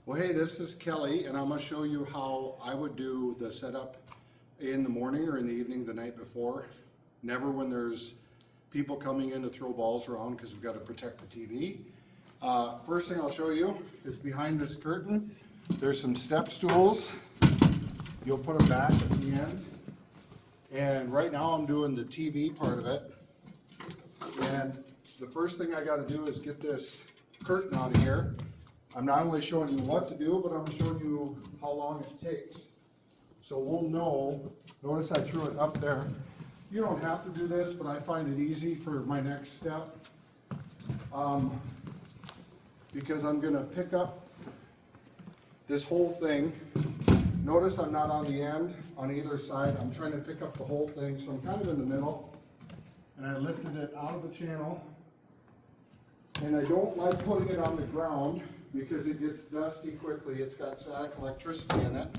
Well, hey, this is Kelly, and I'm going to show you how I would do the setup in the morning or in the evening the night before. Never when there's people coming in to throw balls around because we've got to protect the TV. First thing I'll show you is behind this curtain, there's some step stools. You'll put them back at the end. And right now I'm doing the TV part of it. And the first thing I got to do is get this curtain out of here. I'm not only showing you what to do, but I'm showing you how long it takes. So we'll know. Notice I threw it up there. You don't have to do this, but I find it easy for my next step. Because I'm going to pick up this whole thing. Notice I'm not on the end on either side. I'm trying to pick up the whole thing, so I'm kind of in the middle. And I lifted it out of the channel. And I don't like putting it on the ground because it gets dusty quickly. It's got static electricity in it.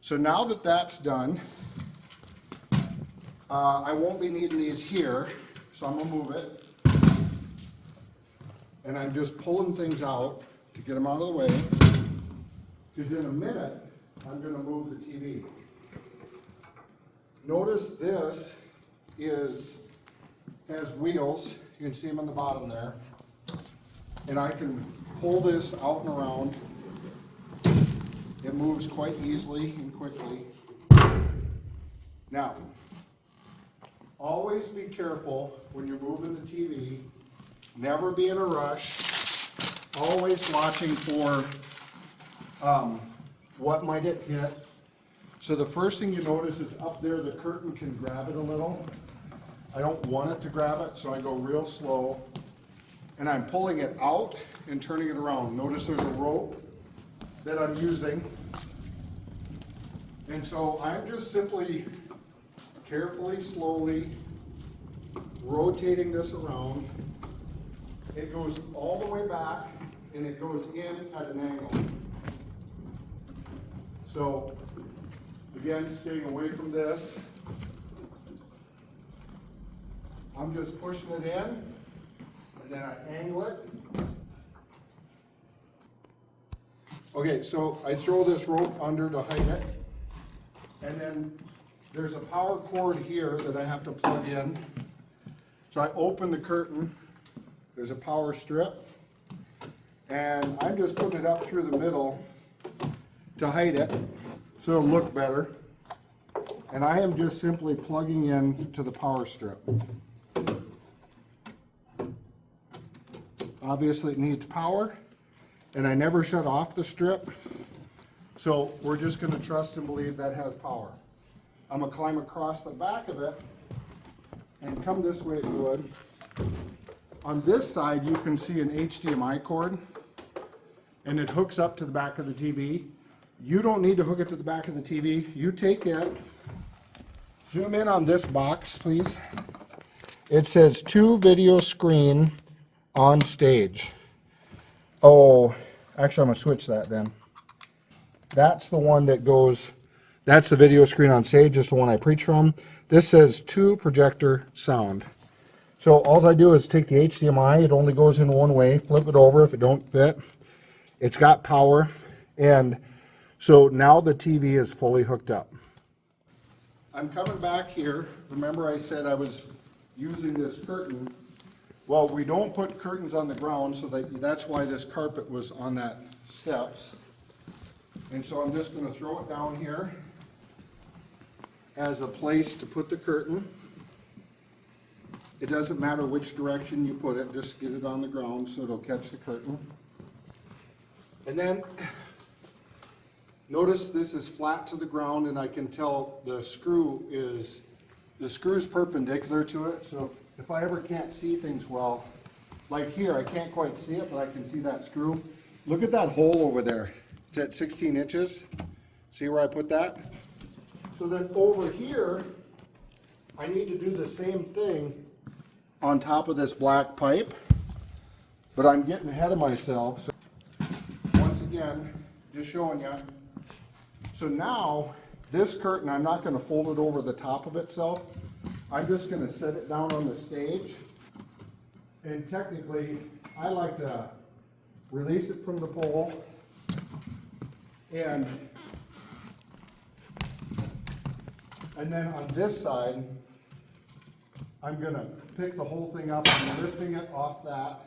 So now that that's done, I won't be needing these here, so I'm gonna move it. And I'm just pulling things out to get them out of the way, because in a minute, I'm gonna move the TV. Notice this has wheels. You can see them on the bottom there. And I can pull this out and around. It moves quite easily and quickly. Now, always be careful when you're moving the TV. Never be in a rush. Always watching for what might it hit. So the first thing you notice is up there the curtain can grab it a little. I don't want it to grab it, so I go real slow. And I'm pulling it out and turning it around. Notice there's a rope that I'm using. And so I'm just simply carefully, slowly rotating this around. It goes all the way back and it goes in at an angle. So again, staying away from this. I'm just pushing it in, and then I angle it. Okay, so I throw this rope under to hide it, and then there's a power cord here that I have to plug in. So I open the curtain, there's a power strip, and I'm just putting it up through the middle to hide it, so it'll look better. And I am just simply plugging in to the power strip. Obviously it needs power, and I never shut off the strip, so we're just going to trust and believe that has power. I'm going to climb across the back of it and come this way if you would. On this side you can see an HDMI cord, and it hooks up to the back of the TV. You don't need to hook it to the back of the TV. You take it, zoom in on this box please. It says 2 video screen on stage. Oh, actually I'm going to switch that then. That's the one that goes, that's the video screen on stage, is the one I preach from. This says 2 projector sound. So all I do is take the HDMI, it only goes in one way, flip it over if it don't fit. It's got power, and so now the TV is fully hooked up. I'm coming back here. Remember I said I was using this curtain. Well, we don't put curtains on the ground, so that's why this carpet was on that steps. And so I'm just going to throw it down here as a place to put the curtain. It doesn't matter which direction you put it, just get it on the ground so it'll catch the curtain. And then notice this is flat to the ground, and I can tell the screw's perpendicular to it. So if I ever can't see things well, like here, I can't quite see it, but I can see that screw. Look at that hole over there. It's at 16 inches. See where I put that? So then over here, I need to do the same thing on top of this black pipe, but I'm getting ahead of myself. So once again, just showing you. So now, this curtain, I'm not going to fold it over the top of itself. I'm just going to set it down on the stage, and technically I like to release it from the pole And then on this side, I'm going to pick the whole thing up and lifting it off that.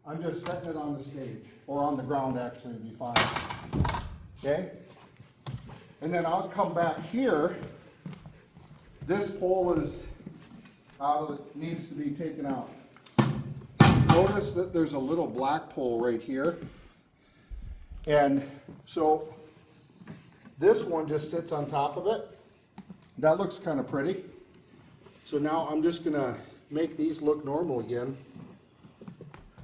I'm just setting it on the stage, or on the ground actually would be fine. Okay? And then I'll come back here. This pole is out of the, needs to be taken out. Notice that there's a little black pole right here. And so this one just sits on top of it. That looks kind of pretty. So now I'm just going to make these look normal again.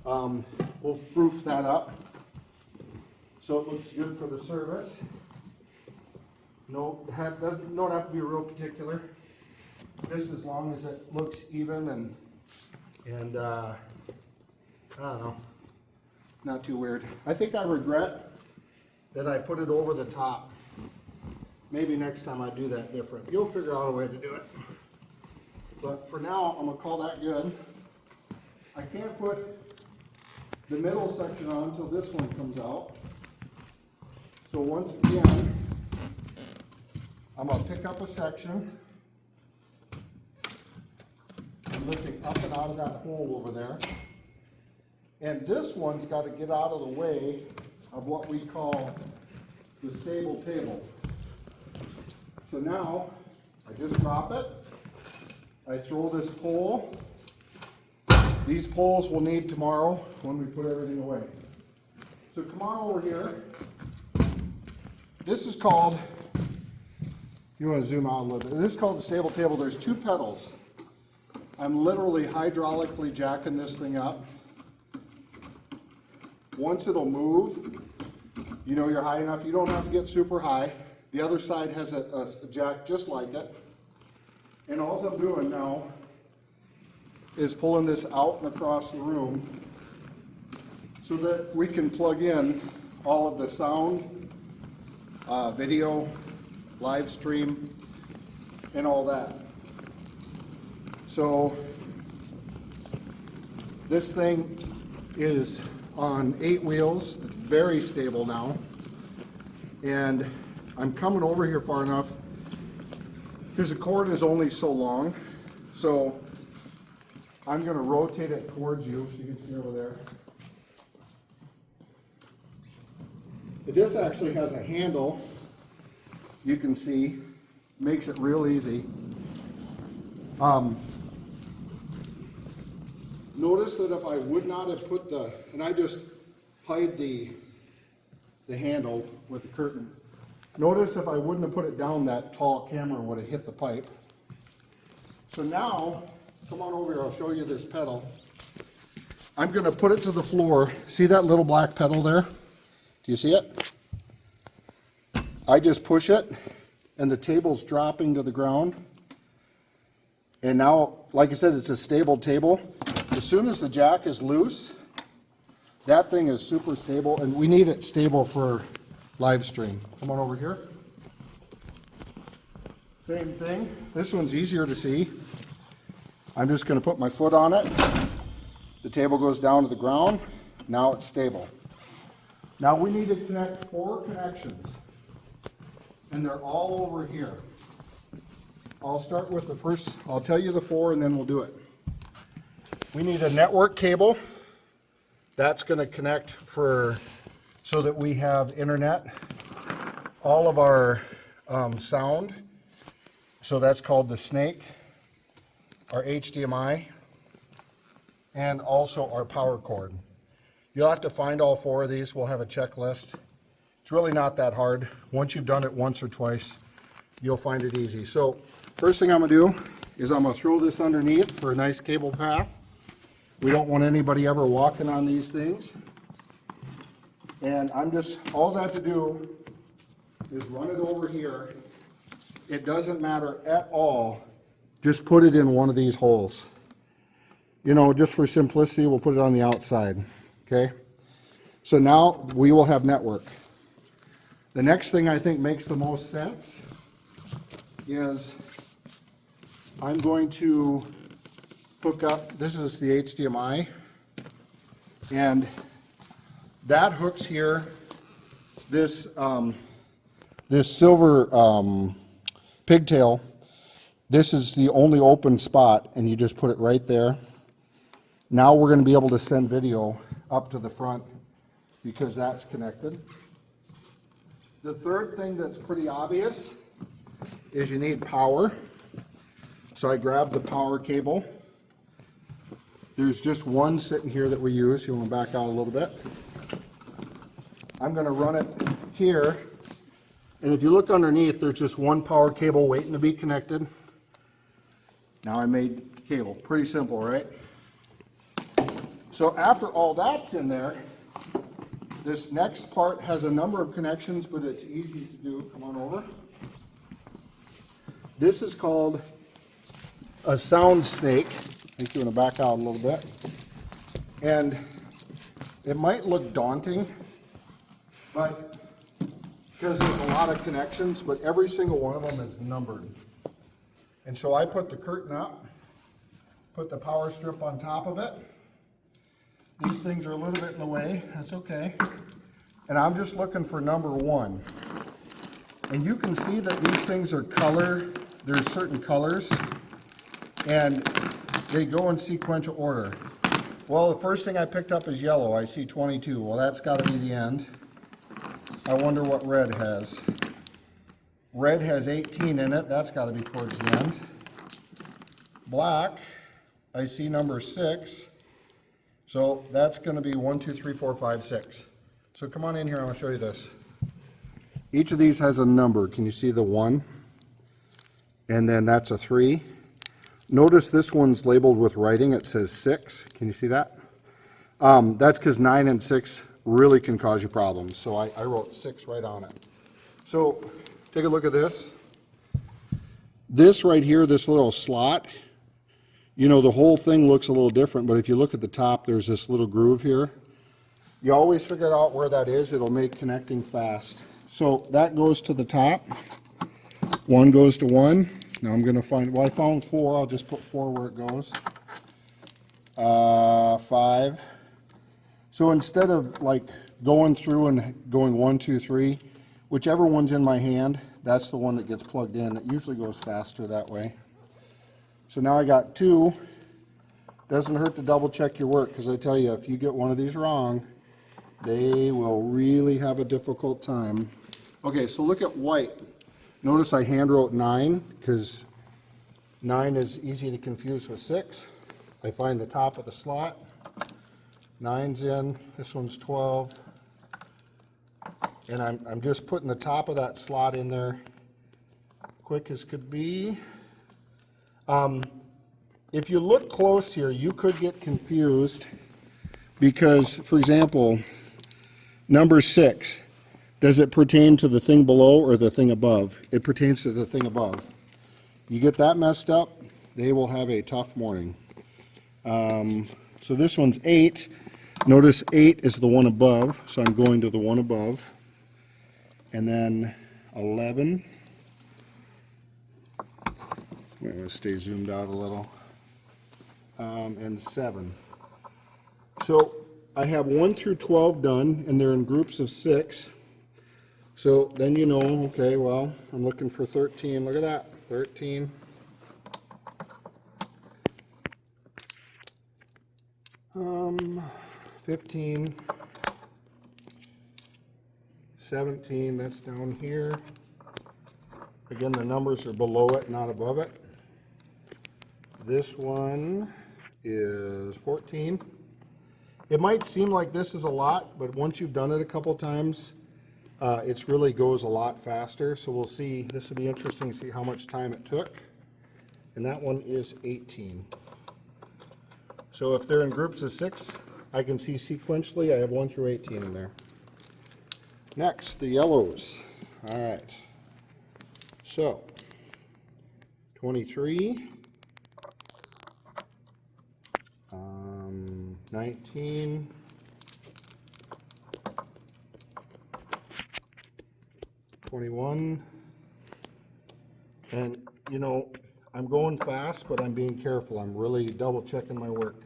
We'll froof that up so it looks good for the service. No, don't have to be real particular. Just as long as it looks even and I don't know, not too weird. I think I regret that I put it over the top. Maybe next time I do that different. You'll figure out a way to do it. But for now, I'm gonna call that good. I can't put the middle section on until this one comes out. So once again, I'm gonna pick up a section. I'm lifting up and out of that hole over there. And this one's got to get out of the way of what we call the stable table. So now, I just drop it. I throw this pole. These poles we'll need tomorrow when we put everything away. So come on over here. This is called, you want to zoom out a little bit. This is called the stable table. There's two pedals. I'm literally hydraulically jacking this thing up. Once it'll move, you know you're high enough. You don't have to get super high. The other side has a jack just like it. And all I'm doing now is pulling this out and across the room so that we can plug in all of the sound, video, live stream, and all that. So this thing is on 8 wheels. It's very stable now. And I'm coming over here far enough because the cord is only so long. So I'm going to rotate it towards you so you can see over there. This actually has a handle. You can see, makes it real easy. Notice that if I would not have put the, and I just hide the handle with the curtain. Notice if I wouldn't have put it down, that tall camera would have hit the pipe. So now, come on over here, I'll show you this pedal. I'm going to put it to the floor. See that little black pedal there? Do you see it? I just push it, and the table's dropping to the ground. And now, like I said, it's a stable table. As soon as the jack is loose, that thing is super stable, and we need it stable for live stream. Come on over here. Same thing. This one's easier to see. I'm just going to put my foot on it. The table goes down to the ground. Now it's stable. Now we need to connect 4 connections, and they're all over here. I'll start with the first, I'll tell you the 4 and then we'll do it. We need a network cable. That's going to connect so that we have internet. All of our sound, so that's called the snake, our HDMI, and also our power cord. You'll have to find all 4 of these. We'll have a checklist. It's really not that hard. Once you've done it once or twice, you'll find it easy. So first thing I'm going to do is I'm going to throw this underneath for a nice cable path. We don't want anybody ever walking on these things. And all I have to do is run it over here. It doesn't matter at all. Just put it in one of these holes. You know, just for simplicity, we'll put it on the outside. Okay? So now we will have network. The next thing I think makes the most sense is I'm going to hook up, this is the HDMI, and that hooks here this, this silver pigtail, this is the only open spot, and you just put it right there. Now we're going to be able to send video up to the front because that's connected. The third thing that's pretty obvious is you need power. So I grabbed the power cable. There's just one sitting here that we use. You want to back out a little bit. I'm going to run it here. And if you look underneath, there's just one power cable waiting to be connected. Now I made cable. Pretty simple, right? So after all that's in there, this next part has a number of connections, but it's easy to do. Come on over. This is called a sound snake. I think you want to back out a little bit. And it might look daunting, but because there's a lot of connections, but every single one of them is numbered. And so I put the curtain up, put the power strip on top of it. These things are a little bit in the way, that's okay. And I'm just looking for number 1. And you can see that these things are colored. There's certain colors, and they go in sequential order. Well, the first thing I picked up is yellow. I see 22. Well, that's got to be the end. I wonder what red has. Red has 18 in it. That's got to be towards the end. Black, I see number 6. So that's going to be 1, 2, 3, 4, 5, 6. So come on in here, I'm going to show you this. Each of these has a number. Can you see the 1? And then that's a 3. Notice this one's labeled with writing. It says 6. Can you see that? That's because 9 and 6 really can cause you problems. So I wrote 6 right on it. So take a look at this. This right here, this little slot, you know, the whole thing looks a little different, but if you look at the top, there's this little groove here. You always figure out where that is. It'll make connecting fast. So that goes to the top. 1 goes to 1. Now I'm going to find, well, I found 4. I'll just put 4 where it goes. 5. So instead of like going through and going 1, 2, 3, whichever one's in my hand, that's the one that gets plugged in. It usually goes faster that way. So now I got 2. Doesn't hurt to double check your work, because I tell you, if you get one of these wrong, they will really have a difficult time. Okay, so look at white. Notice I hand wrote 9, because 9 is easy to confuse with 6. I find the top of the slot. 9's in. This one's 12. And I'm just putting the top of that slot in there quick as could be. If you look close here, you could get confused because, for example, number 6, does it pertain to the thing below or the thing above? It pertains to the thing above. You get that messed up, they will have a tough morning. So this one's 8. Notice 8 is the one above, so I'm going to the one above. And then 11. I'm going to stay zoomed out a little. And 7. So I have 1 through 12 done, and they're in groups of 6. So then you know, okay, well, I'm looking for 13. Look at that, 13. Um, 15. 17, that's down here. Again, the numbers are below it, not above it. This one is 14. It might seem like this is a lot, but once you've done it a couple times, it really goes a lot faster. So we'll see, this will be interesting to see how much time it took. And that one is 18. So if they're in groups of 6, I can see sequentially I have 1 through 18 in there. Next, the yellows. All right. So, 23. 19, 21, and you know, I'm going fast, but I'm being careful. I'm really double checking my work.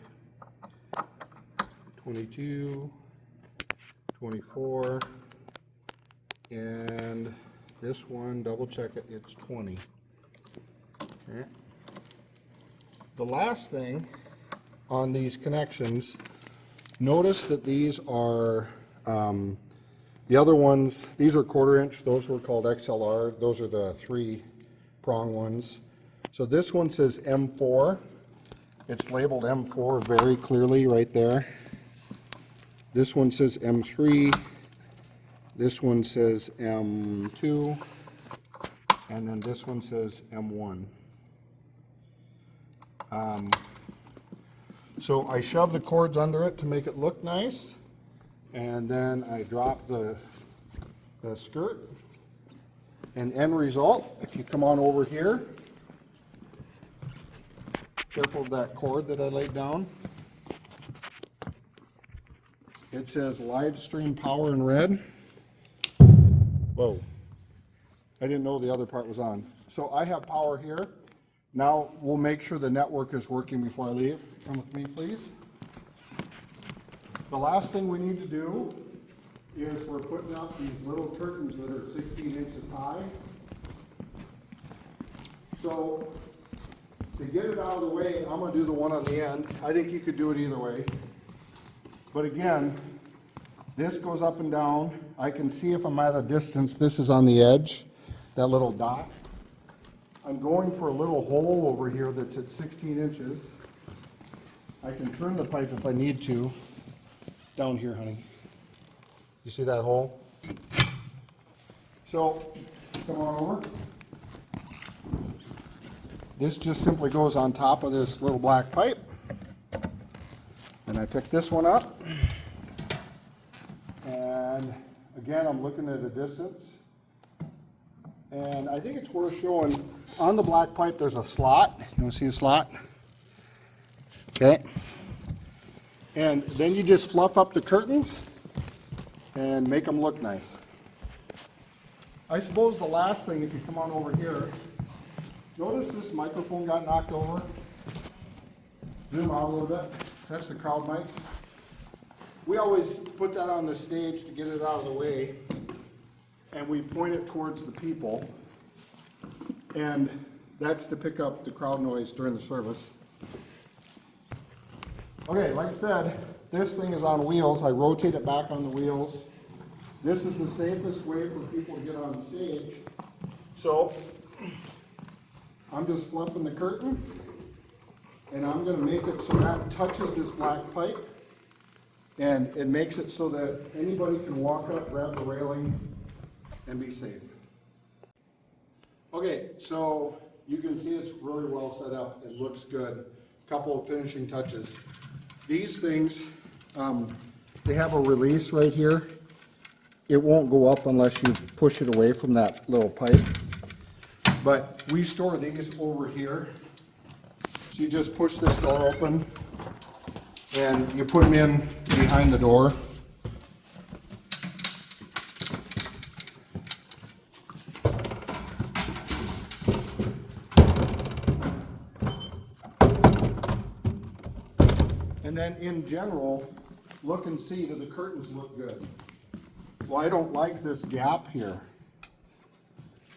22, 24, And this one, double check it, it's 20. Okay. The last thing on these connections, notice that these are, the other ones, these are 1/4 inch, those were called XLR, those are the 3-prong ones. So this one says M4, it's labeled M4 very clearly right there. This one says M3, this one says M2, and then this one says M1. So I shove the cords under it to make it look nice, and then I drop the skirt. And end result, if you come on over here, careful of that cord that I laid down. It says live stream power in red. Whoa, I didn't know the other part was on. So I have power here. Now we'll make sure the network is working before I leave. Come with me, please. The last thing we need to do is we're putting up these little curtains that are 16 inches high. So to get it out of the way, I'm going to do the one on the end. I think you could do it either way. But again, this goes up and down. I can see if I'm at a distance. This is on the edge, that little dot. I'm going for a little hole over here that's at 16 inches. I can turn the pipe if I need to. Down here, honey. You see that hole? So, come on over. This just simply goes on top of this little black pipe. And I pick this one up. And again, I'm looking at a distance. And I think it's worth showing, on the black pipe there's a slot. You want to see the slot? Okay. And then you just fluff up the curtains and make them look nice. I suppose the last thing, if you come on over here, notice this microphone got knocked over. Zoom out a little bit. That's the crowd mic. We always put that on the stage to get it out of the way, and we point it towards the people, and that's to pick up the crowd noise during the service. Okay, like I said, this thing is on wheels. I rotate it back on the wheels. This is the safest way for people to get on stage. So I'm just fluffing the curtain, and I'm going to make it so that touches this black pipe, and it makes it so that anybody can walk up, grab the railing, and be safe. Okay, so you can see it's really well set up. It looks good. Couple of finishing touches. These things, they have a release right here. It won't go up unless you push it away from that little pipe. But we store these over here. So you just push this door open and you put them in behind the door. And then in general, look and see, do the curtains look good? Well, I don't like this gap here.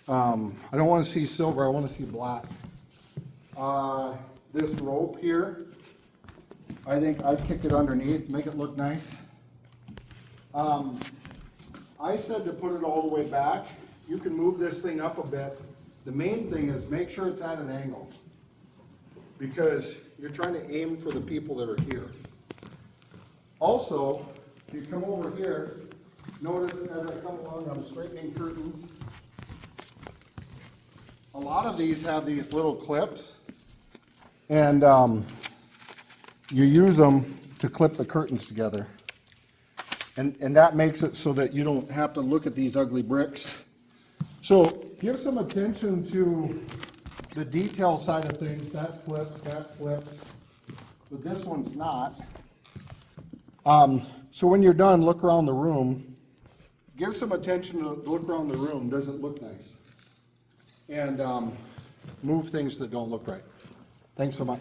I don't want to see silver, I want to see black. This rope here, I think I'd kick it underneath, make it look nice. I said to put it all the way back. You can move this thing up a bit. The main thing is make sure it's at an angle, because you're trying to aim for the people that are here. Also, if you come over here, notice as I come along, I'm straightening curtains. A lot of these have these little clips, and you use them to clip the curtains together. And that makes it so that you don't have to look at these ugly bricks. So give some attention to the detail side of things. That's flipped, but this one's not. So when you're done, look around the room. Give some attention to look around the room. Does it look nice? And move things that don't look right. Thanks so much.